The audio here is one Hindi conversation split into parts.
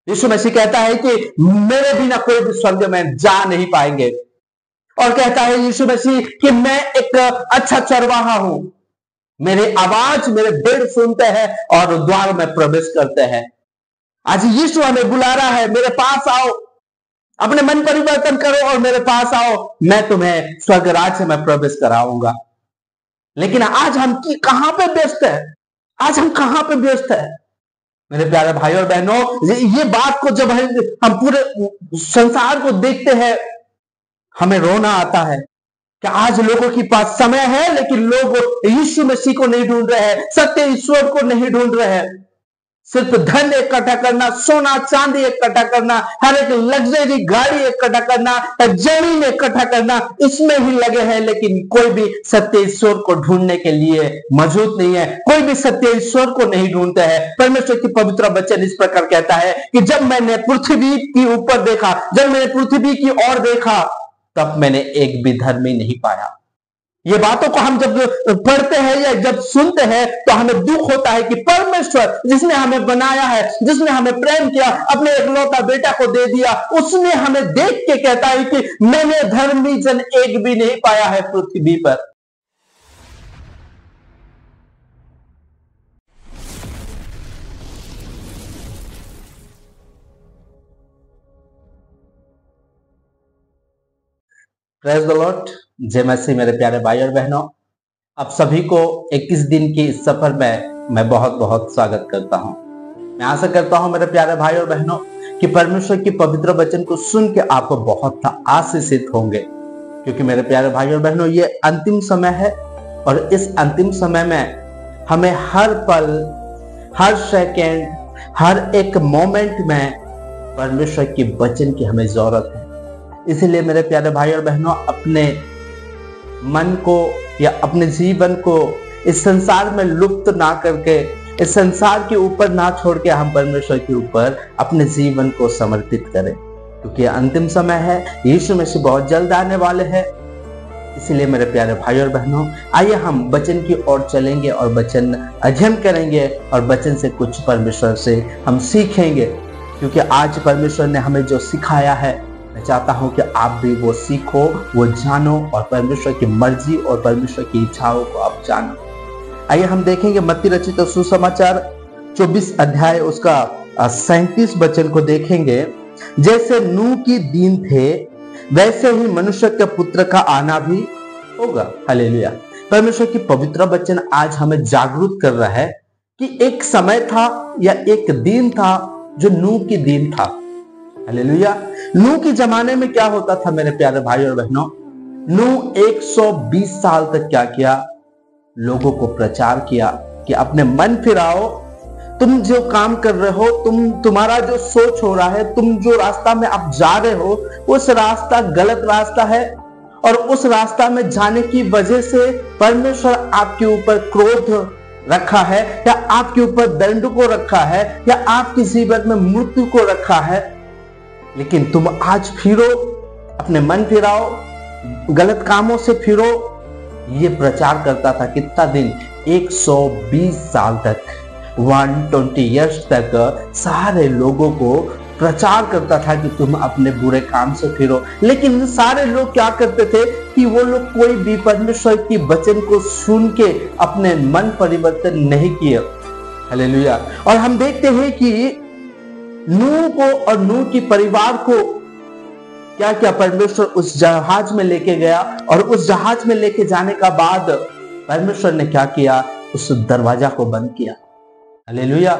यीशु मसीह कहता है कि मेरे बिना कोई भी स्वर्ग में जा नहीं पाएंगे। और कहता है यीशु मसीह कि मैं एक अच्छा चरवाहा हूं, मेरी आवाज मेरे भेड़ सुनते हैं और द्वार में प्रवेश करते हैं। आज यीशु हमें बुला रहा है, मेरे पास आओ, अपने मन परिवर्तन करो और मेरे पास आओ, मैं तुम्हें स्वर्ग राज्य में प्रवेश कराऊंगा। लेकिन आज हम कहां पे व्यस्त है? आज हम कहां पे व्यस्त है मेरे प्यारे भाई और बहनों? ये बात को जब हम पूरे संसार को देखते हैं, हमें रोना आता है कि आज लोगों के पास समय है, लेकिन लोग यीशु मसीह को नहीं ढूंढ रहे हैं, सत्य ईश्वर को नहीं ढूंढ रहे हैं। सिर्फ धन इकट्ठा करना, सोना चांदी इकट्ठा करना, हर एक लग्जरी गाड़ी इकट्ठा करना, जमीन इकट्ठा करना, इसमें ही लगे हैं। लेकिन कोई भी सत्य ईश्वर को ढूंढने के लिए मौजूद नहीं है, कोई भी सत्य ईश्वर को नहीं ढूंढते हैं। परमेश्वर की पवित्र वचन इस प्रकार कहता है कि जब मैंने पृथ्वी की ऊपर देखा, जब मैंने पृथ्वी की ओर देखा, तब मैंने एक भी धर्मी नहीं पाया। ये बातों को हम जब पढ़ते हैं या जब सुनते हैं तो हमें दुख होता है कि परमेश्वर जिसने हमें बनाया है, जिसने हमें प्रेम किया, अपने इकलौता बेटा को दे दिया, उसने हमें देख के कहता है कि मैंने धर्मी जन एक भी नहीं पाया है पृथ्वी पर। Praise the Lord. जय मसीह। मेरे प्यारे भाई और बहनों, आप सभी को 21 दिन की इस सफर में मैं बहुत बहुत स्वागत करता हूं। मैं आशा करता हूं मेरे प्यारे भाई और बहनों कि परमेश्वर की पवित्र वचन को सुन के आप बहुत आशीषित होंगे, क्योंकि मेरे प्यारे भाई और बहनों ये अंतिम समय है और इस अंतिम समय में हमें हर पल, हर सेकेंड, हर एक मोमेंट में परमेश्वर की वचन की हमें जरूरत है। इसलिए मेरे प्यारे भाई और बहनों, अपने मन को या अपने जीवन को इस संसार में लुप्त ना करके, इस संसार के ऊपर ना छोड़ के हम परमेश्वर के ऊपर अपने जीवन को समर्पित करें, क्योंकि अंतिम समय है। यीशु मसीह बहुत जल्द आने वाले हैं। इसलिए मेरे प्यारे भाई और बहनों, आइए हम वचन की ओर चलेंगे और वचन अध्ययन करेंगे और वचन से कुछ परमेश्वर से हम सीखेंगे, क्योंकि आज परमेश्वर ने हमें जो सिखाया है, मैं चाहता हूं कि आप भी वो सीखो, वो जानो और परमेश्वर की मर्जी और परमेश्वर की इच्छाओं को आप जानो। आइए हम देखेंगे मत्ती रचित सुसमाचार 24 अध्याय उसका 37 वचन को देखेंगे। जैसे नूह की दिन थे, वैसे ही मनुष्य के पुत्र का आना भी होगा। हालेलुया। परमेश्वर की पवित्र वचन आज हमें जागरूक कर रहा है कि एक समय था या एक दिन था जो नूह की दिन था। हालेलुया। नूह के जमाने में क्या होता था मेरे प्यारे भाई और बहनों? नूह 120 साल तक क्या किया? लोगों को प्रचार किया कि अपने मन फिराओ, तुम जो काम कर रहे हो, तुम्हारा जो सोच हो रहा है, तुम जो रास्ता में आप जा रहे हो, उस रास्ता गलत रास्ता है और उस रास्ता में जाने की वजह से परमेश्वर आपके ऊपर क्रोध रखा है या आपके ऊपर दंड को रखा है या आपके जीवन में मृत्यु को रखा है। लेकिन तुम आज फिरो, अपने मन फिराओ, गलत कामों से फिरो। ये प्रचार करता था कितना दिन? 120 साल तक, 120 ईयर्स तक सारे लोगों को प्रचार करता था कि तुम अपने बुरे काम से फिरो। लेकिन सारे लोग क्या करते थे कि वो लोग कोई भी परमेश्वर की वचन को सुन के अपने मन परिवर्तन नहीं किए। हालेलुया। और हम देखते हैं कि नूह को और नूह की परिवार को क्या क्या परमेश्वर उस जहाज में लेके गया, और उस जहाज में लेके जाने का बाद परमेश्वर ने क्या किया? उस दरवाजा को बंद किया। हालेलुया।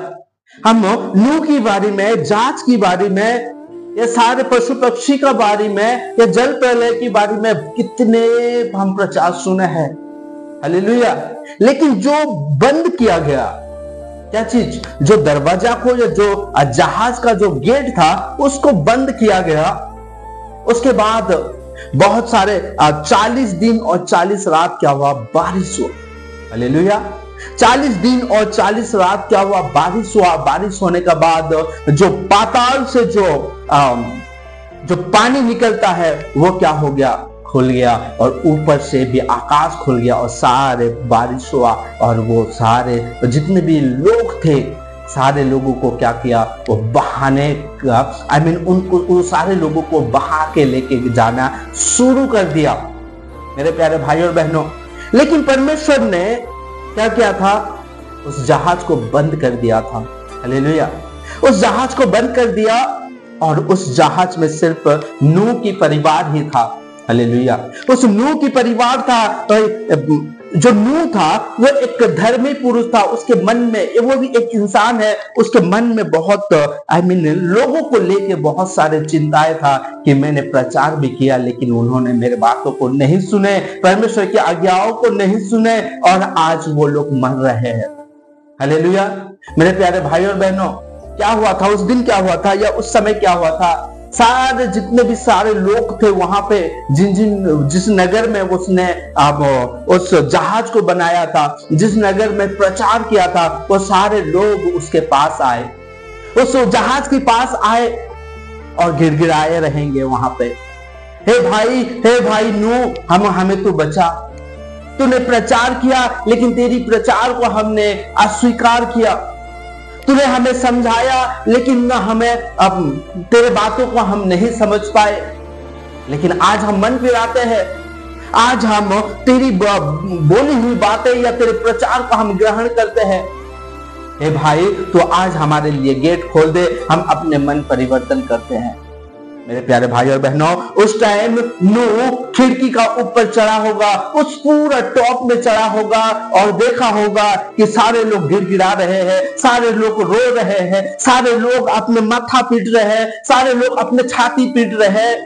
हम नूह की बारी में, जहाज की बारी में, या सारे पशु पक्षी का बारी में, या जल प्रलय की बारी में कितने हम प्रचार सुने हैं। हालेलुया। लेकिन जो बंद किया गया, क्या चीज? जो दरवाजा को या जो जहाज का जो गेट था उसको बंद किया गया। उसके बाद बहुत सारे 40 दिन और 40 रात क्या हुआ? बारिश हुआ। हालेलुया। 40 दिन और 40 रात क्या हुआ? बारिश हुआ। बारिश होने के बाद जो पाताल से जो पानी निकलता है वो क्या हो गया? खुल गया। और ऊपर से भी आकाश खुल गया और सारे बारिश हुआ, और वो सारे जितने भी लोग थे सारे लोगों को क्या किया, वो बहाने का उनको उन सारे लोगों को बहा के लेके जाना शुरू कर दिया मेरे प्यारे भाई और बहनों। लेकिन परमेश्वर ने क्या किया था, उस जहाज को बंद कर दिया था। हालेलुया। उस जहाज को बंद कर दिया और उस जहाज में सिर्फ नूह की परिवार ही था। हालेलुया। उस नूह की परिवार था, जो नूह था वो एक धर्मी पुरुष था। उसके मन में, वो भी एक इंसान है, उसके मन में बहुत लोगों को लेके बहुत सारे चिंताएं था कि मैंने प्रचार भी किया लेकिन उन्होंने मेरे बातों को नहीं सुने, परमेश्वर की आज्ञाओं को नहीं सुने और आज वो लोग मर रहे हैं। हालेलुया। मेरे प्यारे भाई और बहनों, क्या हुआ था उस दिन, क्या हुआ था या उस समय क्या हुआ था, सारे जितने भी सारे लोग थे वहां पे, जिस नगर में उसने उस जहाज को बनाया था, जिस नगर में प्रचार किया था, वो सारे लोग उसके पास आए, उस जहाज के पास आए और गिड़गिड़ाए रहेंगे वहां पे, हे भाई नूह, हमें तो बचा, तूने प्रचार किया लेकिन तेरी प्रचार को हमने अस्वीकार किया, तूने हमें समझाया लेकिन न हमें, अब तेरे बातों को हम नहीं समझ पाए, लेकिन आज हम मन फिराते हैं, आज हम तेरी बोली हुई बातें या तेरे प्रचार को हम ग्रहण करते हैं। हे भाई, तो आज हमारे लिए गेट खोल दे, हम अपने मन परिवर्तन करते हैं। मेरे प्यारे भाई और बहनों, उस टाइम नूह खिड़की का ऊपर चढ़ा होगा, उस पूरा टॉप में चढ़ा होगा और देखा होगा कि सारे लोग गिड़गिड़ा रहे हैं, सारे लोग रो रहे हैं, सारे लोग अपने माथा पीट रहे हैं, सारे लोग अपने छाती पीट रहे हैं,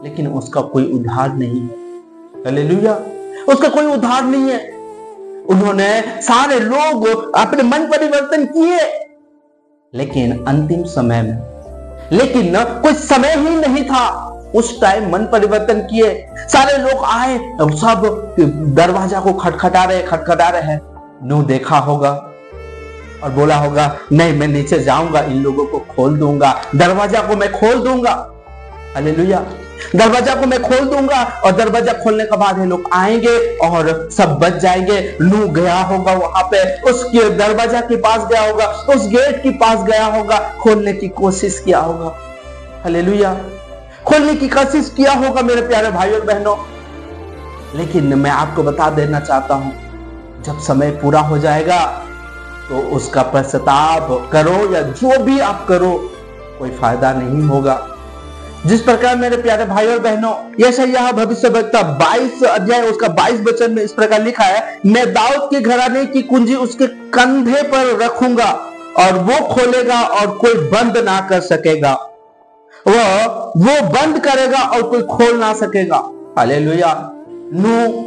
लेकिन उसका कोई उद्धार नहीं है। हालेलुया। उसका कोई उद्धार नहीं है। उन्होंने सारे लोग अपने मन परिवर्तन किए, लेकिन अंतिम समय में, लेकिन न कोई समय ही नहीं था उस टाइम मन परिवर्तन किए। सारे लोग आए, सब दरवाजा को खटखटा रहे हैं। नूह देखा होगा और बोला होगा, नहीं, मैं नीचे जाऊंगा, इन लोगों को खोल दूंगा, दरवाजा को मैं खोल दूंगा। हालेलुया। दरवाजा को मैं खोल दूंगा और दरवाजा खोलने के बाद ये लोग आएंगे और सब बच जाएंगे। नूह गया होगा वहां पे, उस दरवाजा के पास गया होगा, उस गेट के पास गया होगा, खोलने की कोशिश किया होगा। हालेलुया। खोलने की कोशिश किया होगा मेरे प्यारे भाई और बहनों, लेकिन मैं आपको बता देना चाहता हूं, जब समय पूरा हो जाएगा तो उसका पश्चाताप करो या जो भी आप करो, कोई फायदा नहीं होगा। जिस प्रकार मेरे प्यारे भाई और बहनों, यशायाह भविष्यवक्ता 22 अध्याय उसका 22 वचन में इस प्रकार लिखा है, मैं दाऊद के घराने की कुंजी उसके कंधे पर रखूंगा और वो खोलेगा और कोई बंद ना कर सकेगा, वो बंद करेगा और कोई खोल ना सकेगा। हालेलुया। नूह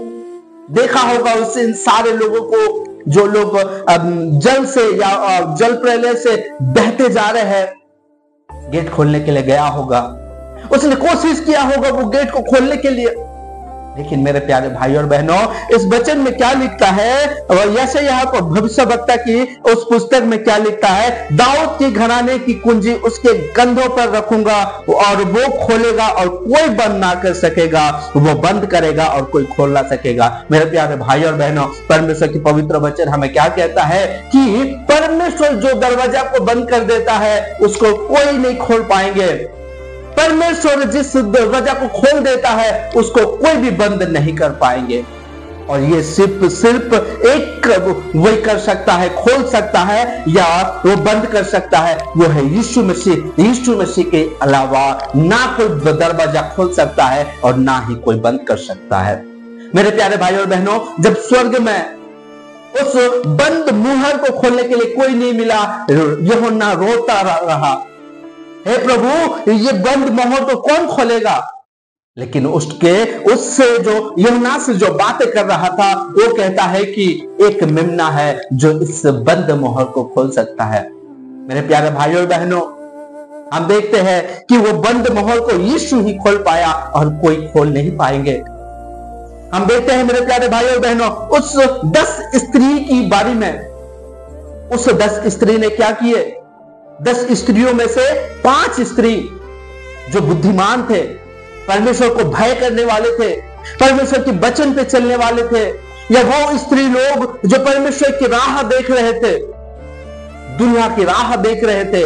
देखा होगा उससे इन सारे लोगों को, जो लोग जल से या जल प्रलय से बहते जा रहे हैं, गेट खोलने के लिए गया होगा, उसने कोशिश किया होगा वो गेट को खोलने के लिए, लेकिन मेरे प्यारे भाई और बहनों, इस वचन में क्या लिखता है, और यशायाह को भविष्यवक्ता की उस पुस्तक में क्या लिखता है, दाऊद के घराने की कुंजी उसके कंधों पर रखूंगा और वो खोलेगा और कोई बंद ना कर सकेगा, वो बंद करेगा और कोई खोल ना सकेगा। मेरे प्यारे भाई और बहनों, परमेश्वर की पवित्र वचन हमें क्या कहता है कि परमेश्वर जो दरवाजा को बंद कर देता है उसको कोई नहीं खोल पाएंगे। परमेश्वर जिस दरवाजा को खोल देता है उसको कोई भी बंद नहीं कर पाएंगे। और ये सिर्फ एक वही कर सकता है, खोल सकता है या वो बंद कर सकता है, वो है यीशु मसीह। यीशु मसीह के अलावा ना कोई दरवाजा खोल सकता है और ना ही कोई बंद कर सकता है। मेरे प्यारे भाई और बहनों, जब स्वर्ग में उस बंद मुहर को खोलने के लिए कोई नहीं मिला, यूहन्ना रोता रहा, हे प्रभु, ये बंद मोहर को कौन खोलेगा? लेकिन उससे जो यूहन्ना से जो बातें कर रहा था, वो कहता है कि एक मेम्ना है जो इस बंद मोहर को खोल सकता है। मेरे प्यारे भाई और बहनों, हम देखते हैं कि वो बंद मोहर को यीशु ही खोल पाया और कोई खोल नहीं पाएंगे। हम देखते हैं मेरे प्यारे भाई और बहनों, उस 10 स्त्री की बारी में, उस 10 स्त्री ने क्या किए? 10 स्त्रियों में से 5 स्त्री जो बुद्धिमान थे, परमेश्वर को भय करने वाले थे, परमेश्वर के वचन पे चलने वाले थे, या वो स्त्री लोग जो परमेश्वर की राह देख रहे थे, दुनिया की राह देख रहे थे,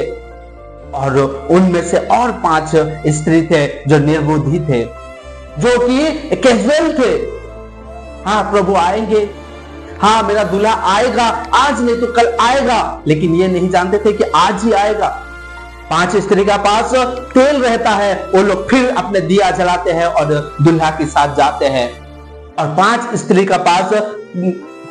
और उनमें से और 5 स्त्री थे जो निर्बुद्धि थे, जो कि कैजुअल थे। हाँ, प्रभु आएंगे, हाँ मेरा दूल्हा आएगा, आज नहीं तो कल आएगा, लेकिन ये नहीं जानते थे कि आज ही आएगा। 5 स्त्री का पास तेल रहता है, वो लोग फिर अपने दिया जलाते हैं और दूल्हा के साथ जाते हैं। और 5 स्त्री का पास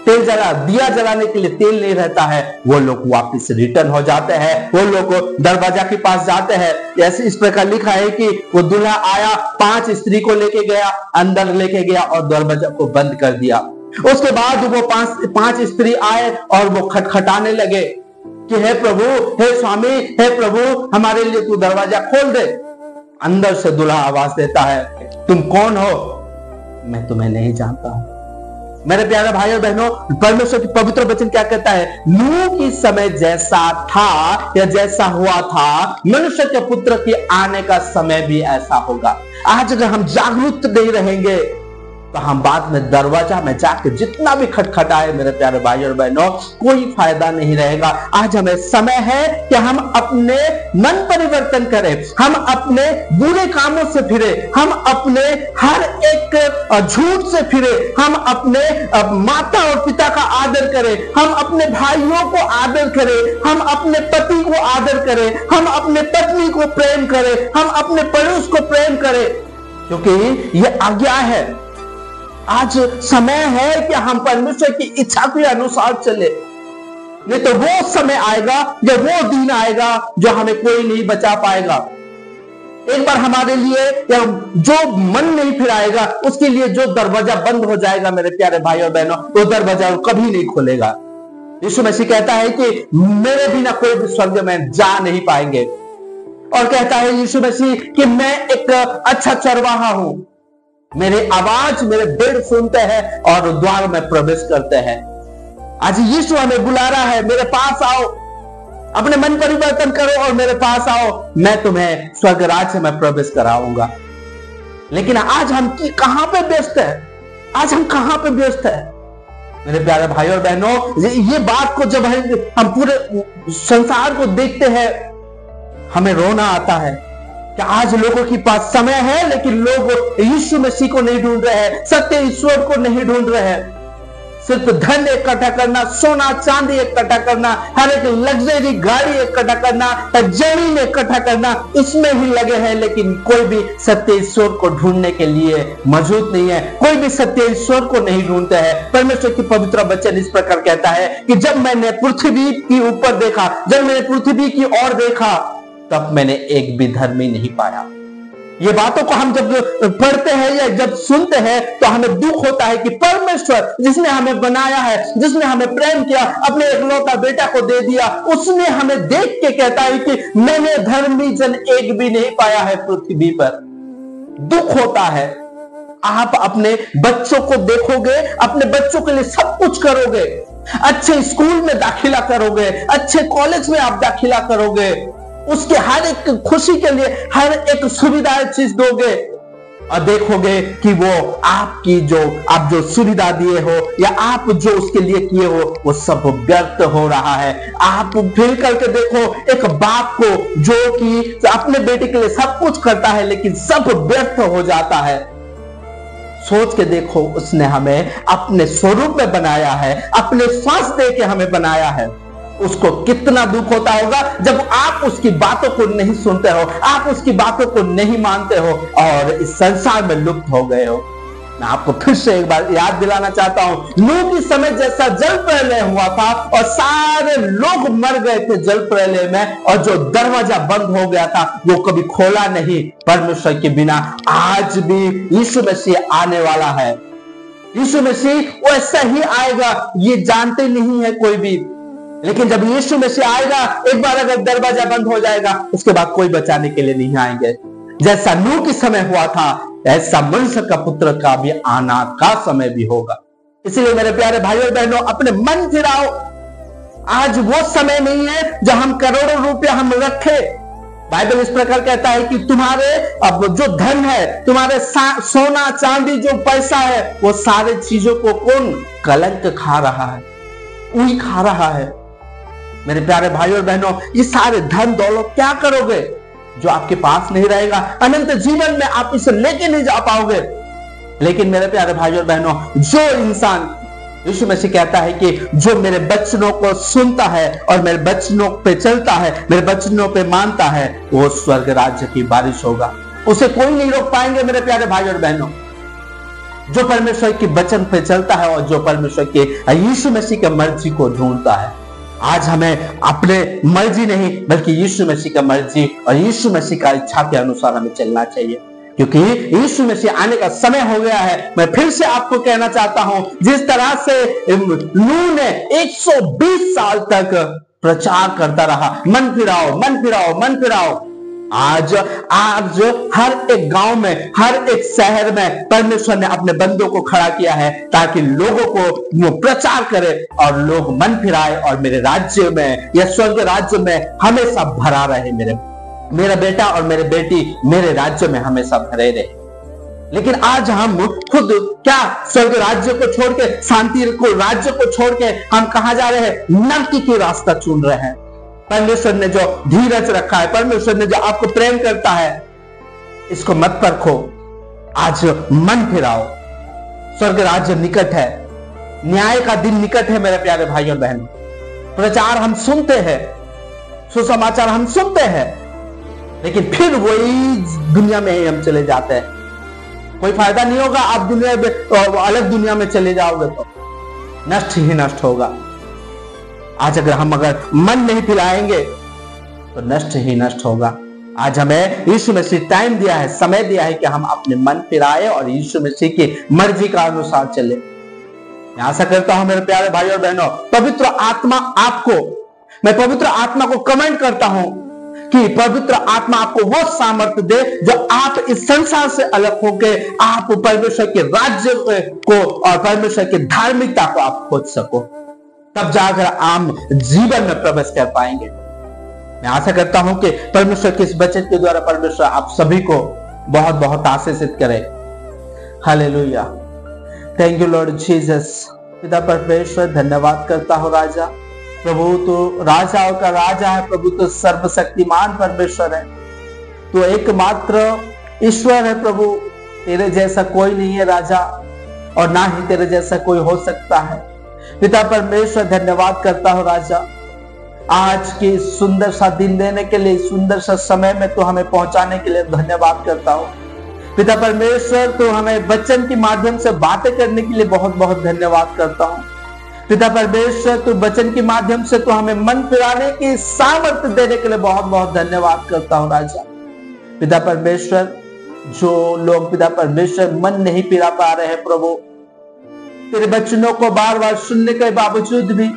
दिया जलाने के लिए तेल नहीं रहता है, वो लोग वापस रिटर्न हो जाते हैं, वो लोग दरवाजा के पास जाते हैं। जैसे इस प्रकार लिखा है कि वो दूल्हा आया, 5 स्त्री को लेके गया, अंदर लेके गया और दरवाजा को बंद कर दिया। उसके बाद वो 5 स्त्री आए और वो खटखटाने लगे कि हे प्रभु, हे स्वामी, हे प्रभु, हमारे लिए तू दरवाजा खोल दे। अंदर से दूल्हा आवाज देता है, तुम कौन हो? मैं तुम्हें नहीं जानता हूं। मेरे प्यारे भाइयों बहनों, परमेश्वर की पवित्र वचन क्या कहता है? नूह की समय जैसा था या जैसा हुआ था, मनुष्य के पुत्र के आने का समय भी ऐसा होगा। आज अगर हम जागरूक नहीं रहेंगे तो हम बाद में दरवाजा में जाकर जितना भी खटखटाए, मेरे प्यारे भाइयों और बहनों, कोई फायदा नहीं रहेगा। आज हमें समय है कि हम अपने मन परिवर्तन करें, हम अपने बुरे कामों से फिरे, हम अपने हर एक झूठ से फिरे, हम अपने माता और पिता का आदर करें, हम अपने भाइयों को आदर करें, हम अपने पति को आदर करें, हम अपने पत्नी को प्रेम करें, हम अपने पड़ोस को प्रेम करें, क्योंकि यह आज्ञा है। आज समय है कि हम परमेश्वर की इच्छा के अनुसार चले, नहीं तो वो समय आएगा, जब वो दिन आएगा जो हमें कोई नहीं बचा पाएगा। एक बार हमारे लिए जो मन नहीं फिराएगा, उसके लिए जो दरवाजा बंद हो जाएगा, मेरे प्यारे भाई और बहनों, वो दरवाजा कभी नहीं खोलेगा। यीशु मसीह कहता है कि मेरे बिना कोई भी स्वर्ग में जा नहीं पाएंगे, और कहता है यीशु मसीह कि मैं एक अच्छा चरवाहा हूं, मेरे आवाज मेरे भेड़ सुनते हैं और द्वार में प्रवेश करते हैं। आज यीशु हमें बुला रहा है, मेरे पास आओ, अपने मन परिवर्तन करो और मेरे पास आओ, मैं तुम्हें स्वर्ग राज्य में प्रवेश कराऊंगा। लेकिन आज हम कहां पे व्यस्त है? आज हम कहां पे व्यस्त है? मेरे प्यारे भाई और बहनों, ये बात को जब हम पूरे संसार को देखते हैं, हमें रोना आता है कि आज लोगों के पास समय है, लेकिन लोग यीशु मसीह को नहीं ढूंढ रहे हैं, सत्य ईश्वर को नहीं ढूंढ रहे हैं। सिर्फ धन इकट्ठा करना, सोना चांदी इकट्ठा करना, हर एक लग्जरी गाड़ी इकट्ठा करना, जमीन इकट्ठा करना, इसमें ही लगे हैं, लेकिन कोई भी सत्य ईश्वर को ढूंढने के लिए मौजूद नहीं है, कोई भी सत्य ईश्वर को नहीं ढूंढते हैं। परमेश्वर की पवित्र वचन इस प्रकार कहता है कि जब मैंने पृथ्वी की ऊपर देखा, जब मैंने पृथ्वी की ओर देखा, तब मैंने एक भी धर्मी नहीं पाया। ये बातों को हम जब पढ़ते हैं या जब सुनते हैं तो हमें दुख होता है कि परमेश्वर जिसने हमें बनाया है, जिसने हमें प्रेम किया, अपने इकलौता बेटा को दे दिया, उसने हमें देख के कहता है कि मैंने धर्मी जन एक भी नहीं पाया है पृथ्वी पर। दुख होता है। आप अपने बच्चों को देखोगे, अपने बच्चों के लिए सब कुछ करोगे, अच्छे स्कूल में दाखिला करोगे, अच्छे कॉलेज में आप दाखिला करोगे, उसके हर एक खुशी के लिए हर एक सुविधा चीज दोगे, और देखोगे कि वो आप जो सुविधा दिए हो या आप जो उसके लिए किए हो, वो सब व्यर्थ हो रहा है। आप फील करके देखो एक बाप को जो कि अपने बेटे के लिए सब कुछ करता है, लेकिन सब व्यर्थ हो जाता है। सोच के देखो, उसने हमें अपने स्वरूप में बनाया है, अपने श्वास दे के हमें बनाया है। उसको कितना दुख होता होगा जब आप उसकी बातों को नहीं सुनते हो, आप उसकी बातों को नहीं मानते हो और इस संसार में लुप्त हो गए हो। मैं आपको फिर से एक बार याद दिलाना चाहता हूं, नूह के समय जैसा जल प्रलय हुआ था और सारे लोग मर गए थे जल प्रलय में, और जो दरवाजा बंद हो गया था वो कभी खोला नहीं। परमेश्वर के बिना आज भी यीशु मसीह आने वाला है। यीशु मसीह वैसा ही आएगा, ये जानते नहीं है कोई भी, लेकिन जब यीशु मसीह आएगा, एक बार अगर दरवाजा बंद हो जाएगा, उसके बाद कोई बचाने के लिए नहीं आएंगे। जैसा नूह के समय हुआ था, ऐसा मनुष्य का पुत्र का भी आना का समय भी होगा। इसलिए मेरे प्यारे भाइयों बहनों, अपने मन फिराओ। आज वो समय नहीं है जो हम करोड़ों रुपया हम रखे। बाइबल इस प्रकार कहता है कि तुम्हारे अब जो धन है, तुम्हारे सोना चांदी जो पैसा है, वो सारे चीजों को कौन कलंक खा रहा है, उही खा रहा है। मेरे प्यारे भाइयों और बहनों, ये सारे धन दौलत क्या करोगे जो आपके पास नहीं रहेगा? अनंत जीवन में आप इसे लेके नहीं जा पाओगे। लेकिन मेरे प्यारे भाइयों और बहनों, जो इंसान, यीशु मसीह कहता है कि जो मेरे वचनों को सुनता है और मेरे वचनों पे चलता है, मेरे वचनों पे मानता है, वो स्वर्ग राज्य की बारिश होगा। उसे कोई नहीं रोक पाएंगे मेरे प्यारे भाइयों और बहनों। जो परमेश्वर के वचन पे चलता है और जो परमेश्वर के यीशु मसीह के मर्जी को ढूंढता है। आज हमें अपने मर्जी नहीं बल्कि यीशु मसीह का मर्जी और यीशु मसीह का इच्छा के अनुसार हमें चलना चाहिए, क्योंकि यीशु मसीह आने का समय हो गया है। मैं फिर से आपको कहना चाहता हूं, जिस तरह से नूह ने 120 साल तक प्रचार करता रहा, मन फिराओ मन फिराओ मन फिराओ, आज हर एक गांव में, हर एक शहर में परमेश्वर ने अपने बंदों को खड़ा किया है ताकि लोगों को वो प्रचार करे और लोग मन फिराए और मेरे राज्य में या स्वर्ग राज्य में हमेशा भरा रहे। मेरा बेटा और मेरे बेटी मेरे राज्य में हमेशा भरे रहे। लेकिन आज हम खुद क्या स्वर्ग राज्य को छोड़ के, शांति को राज्य को छोड़ के हम कहां जा रहे हैं? नरकी की रास्ता चुन रहे हैं। परमेश्वर ने जो धीरज रखा है, परमेश्वर ने जो आपको प्रेम करता है, इसको मत परखो। आज मन फिराओ, स्वर्ग राज्य निकट है, न्याय का दिन निकट है मेरे प्यारे भाइयों और बहनों। प्रचार हम सुनते हैं, सुसमाचार हम सुनते हैं, लेकिन फिर वही दुनिया में ही हम चले जाते हैं। कोई फायदा नहीं होगा। आप दुनिया में अलग दुनिया में चले जाओगे तो नष्ट ही नष्ट होगा। आज अगर मन नहीं फिराएंगे तो नष्ट ही नष्ट होगा। आज हमें यीशु मसीह टाइम दिया है, समय दिया है कि हम अपने मन फिराए और यीशु मसीह की मर्जी का अनुसार चले। मैं आशा करता हूं मेरे प्यारे भाइयों और बहनों, पवित्र आत्मा को कमेंट करता हूं कि पवित्र आत्मा आपको वो सामर्थ्य दे जो आप इस संसार से अलग होकर आप परमेश्वर के राज्य को और परमेश्वर की धार्मिकता को आप खोज सको। तब जाकर आम जीवन में प्रवेश कर पाएंगे। मैं आशा करता हूं कि परमेश्वर के इस वचन के द्वारा परमेश्वर आप सभी को बहुत बहुत आशीषित करे। Hallelujah. Thank you Lord Jesus. पिता परमेश्वर, धन्यवाद करता हूं राजा। प्रभु तो राजाओं का राजा है, प्रभु तो सर्वशक्तिमान परमेश्वर है, तो एकमात्र ईश्वर है प्रभु। तेरे जैसा कोई नहीं है राजा, और ना ही तेरे जैसा कोई हो सकता है। पिता परमेश्वर, धन्यवाद करता हूं राजा, आज के सुंदर सा दिन देने के लिए, सुंदर सा समय में तो हमें पहुंचाने के लिए धन्यवाद करता हूं। पिता परमेश्वर, तो हमें वचन के माध्यम से बातें करने के लिए बहुत बहुत धन्यवाद करता हूं। पिता परमेश्वर, तो वचन के माध्यम से तो हमें मन फिराने की सामर्थ्य देने के लिए बहुत बहुत धन्यवाद करता हूं राजा। पिता परमेश्वर, जो लोग पिता परमेश्वर मन नहीं फिरा पा रहे हैं प्रभु, तेरे वचनों को बार बार सुनने के बावजूद भी,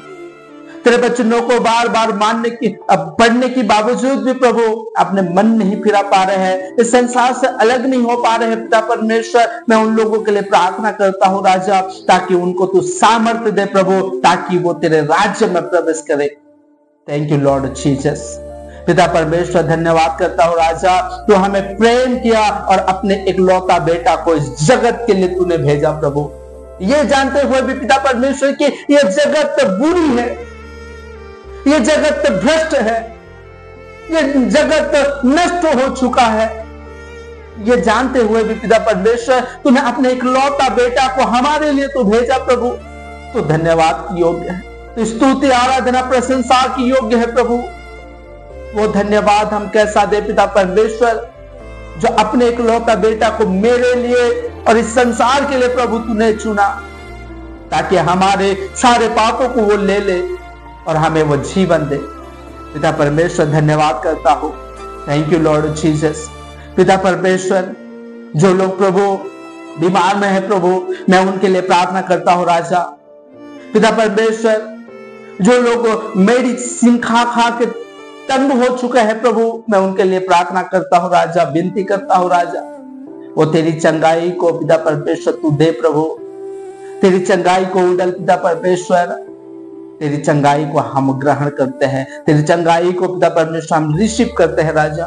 तेरे वचनों को बार बार मानने की पढ़ने के बावजूद भी प्रभु अपने मन नहीं फिरा पा रहे हैं, इस संसार से अलग नहीं हो पा रहे हैं। पिता परमेश्वर, मैं उन लोगों के लिए प्रार्थना करता हूं राजा, ताकि उनको तू सामर्थ्य दे प्रभु, ताकि वो तेरे राज्य में प्रवेश करे। Thank you Lord Jesus. पिता परमेश्वर, धन्यवाद करता हूं राजा, तू हमें प्रेम किया और अपने इकलौता बेटा को इस जगत के लिए तूने भेजा प्रभु, ये जानते हुए भी पिता परमेश्वर की ये जगत बुरी है, ये जगत भ्रष्ट है, ये जगत नष्ट हो चुका है, ये जानते हुए भी पिता परमेश्वर तूने अपने इकलौता बेटा को हमारे लिए तो भेजा प्रभु। तो धन्यवाद की योग्य है, तो स्तुति आराधना प्रशंसा की योग्य है प्रभु। वो धन्यवाद हम कैसा दे पिता परमेश्वर, जो अपने इकलौता बेटा को मेरे लिए और इस संसार के लिए प्रभु तूने चुना, ताकि हमारे सारे पापों को वो ले ले और हमें वो जीवन दे। पिता परमेश्वर, धन्यवाद करता हूं। Thank you Lord Jesus. पिता परमेश्वर, जो लोग प्रभु बीमार में है प्रभु, मैं उनके लिए प्रार्थना करता हूं राजा। पिता परमेश्वर, जो लोग मेडिसिन खा खा के तंग हो चुके हैं प्रभु, मैं उनके लिए प्रार्थना करता हूं राजा, विनती करता हूं राजा, वो तेरी चंगाई को पिता परमेश्वर तू दे प्रभु, तेरी चंगाई को उड़ल पिता परमेश्वर, तेरी चंगाई को हम ग्रहण करते हैं, तेरी चंगाई को पिता परमेश्वर हम रिसीव करते हैं राजा।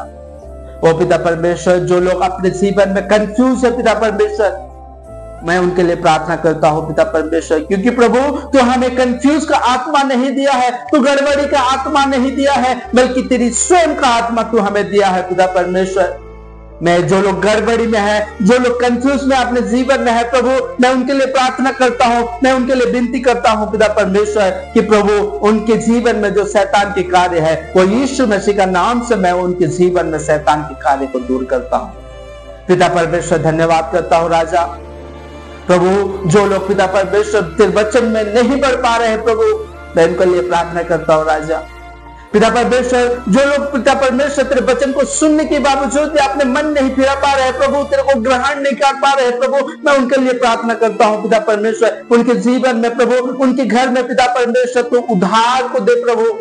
ओ पिता परमेश्वर, जो लोग अपने जीवन में कंफ्यूज है पिता परमेश्वर, मैं उनके लिए प्रार्थना करता हूं पिता परमेश्वर, क्योंकि प्रभु तो हमें कंफ्यूज का आत्मा नहीं दिया है, तो गड़बड़ी का आत्मा नहीं दिया है, बल्कि तेरी स्वयं का आत्मा तू हमें दिया है पिता परमेश्वर। मैं जो लोग गड़बड़ी में है, जो लोग कंफ्यूज में अपने जीवन में है प्रभु, मैं उनके लिए प्रार्थना करता हूं, मैं उनके लिए विनती करता हूं पिता परमेश्वर कि प्रभु उनके जीवन में जो शैतान के कार्य है वो यीशु मसीह का नाम से मैं उनके जीवन में शैतान के कार्य को दूर करता हूं पिता परमेश्वर। धन्यवाद करता हूं राजा। प्रभु जो लोग पिता परमेश्वर तेरे वचन में नहीं बढ़ पा रहे हैं प्रभु, मैं उनके लिए प्रार्थना करता हूं राजा। पिता परमेश्वर जो लोग पिता परमेश्वर तेरे वचन को सुनने के बावजूद अपने मन नहीं फिरा पा रहे प्रभु, तेरे को ग्रहण नहीं कर पा रहे प्रभु, मैं उनके लिए प्रार्थना करता हूं पिता परमेश्वर। उनके जीवन में प्रभु, उनके घर में पिता परमेश्वर तू उद्धार को दे प्रभु।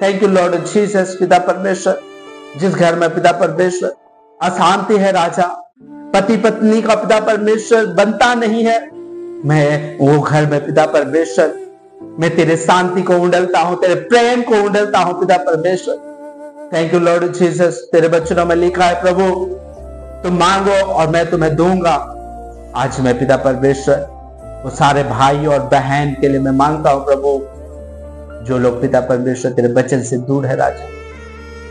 थैंक यू लॉर्ड जीसस पिता परमेश्वर। जिस घर में पिता परमेश्वर अशांति है राजा, पति पत्नी का पिता परमेश्वर बनता नहीं है, मैं वो घर में पिता परमेश्वर मैं तेरे शांति को उंडलता हूं, तेरे प्रेम को उंडलता हूं पिता परमेश्वर। Thank you Lord Jesus. तेरे बच्चों में लिखा है प्रभु तुम मांगो और मैं तुम्हें दूंगा। आज मैं पिता परमेश्वर वो सारे भाई और बहन के लिए मैं मांगता हूं प्रभु, जो लोग पिता परमेश्वर तेरे वचन से दूर है राजा,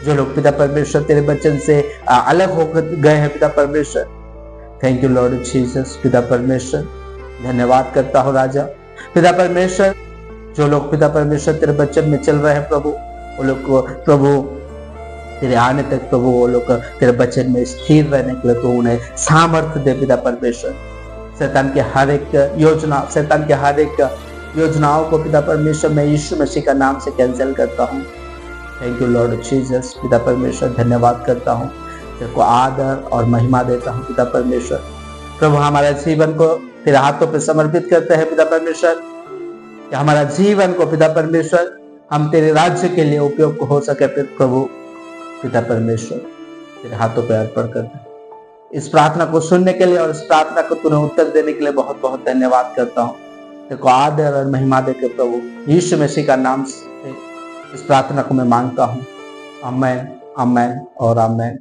जो लोग पिता परमेश्वर तेरे वचन से अलग होकर गए हैं पिता परमेश्वर। थैंक यू लॉर्ड जीसस पिता परमेश्वर। धन्यवाद करता हूं राजा। पिता परमेश्वर जो लोग पिता परमेश्वर तेरे वचन में चल रहे हैं प्रभु, वो लोग को प्रभु तेरे आने तक प्रभु वो लोग तेरे वचन में स्थिर रहने के लिए तो उन्हें सामर्थ्य दे पिता परमेश्वर। शैतान के हर एक योजना, शैतान के हर एक योजनाओं को पिता परमेश्वर मैं यीशु मसीह का नाम से कैंसिल करता हूँ। थैंक यू लॉर्ड जीसस पिता परमेश्वर। धन्यवाद करता हूँ, तेरे को आदर और महिमा देता हूँ पिता परमेश्वर। प्रभु हमारे जीवन को तेरे हाथों पे समर्पित करते हैं पिता परमेश्वर, कि हमारा जीवन को पिता परमेश्वर हम तेरे राज्य के लिए उपयोग हो सके प्रभु पिता परमेश्वर तेरे हाथों पे अर्पण करते हैं। इस प्रार्थना को सुनने के लिए और इस प्रार्थना को तूने उत्तर देने के लिए बहुत बहुत धन्यवाद करता हूँ। तेरे को आदर और महिमा देकर प्रभु यीशु मसीह का नाम से इस प्रार्थना को मैं मांगता हूँ। आमेन, आमेन और आमेन।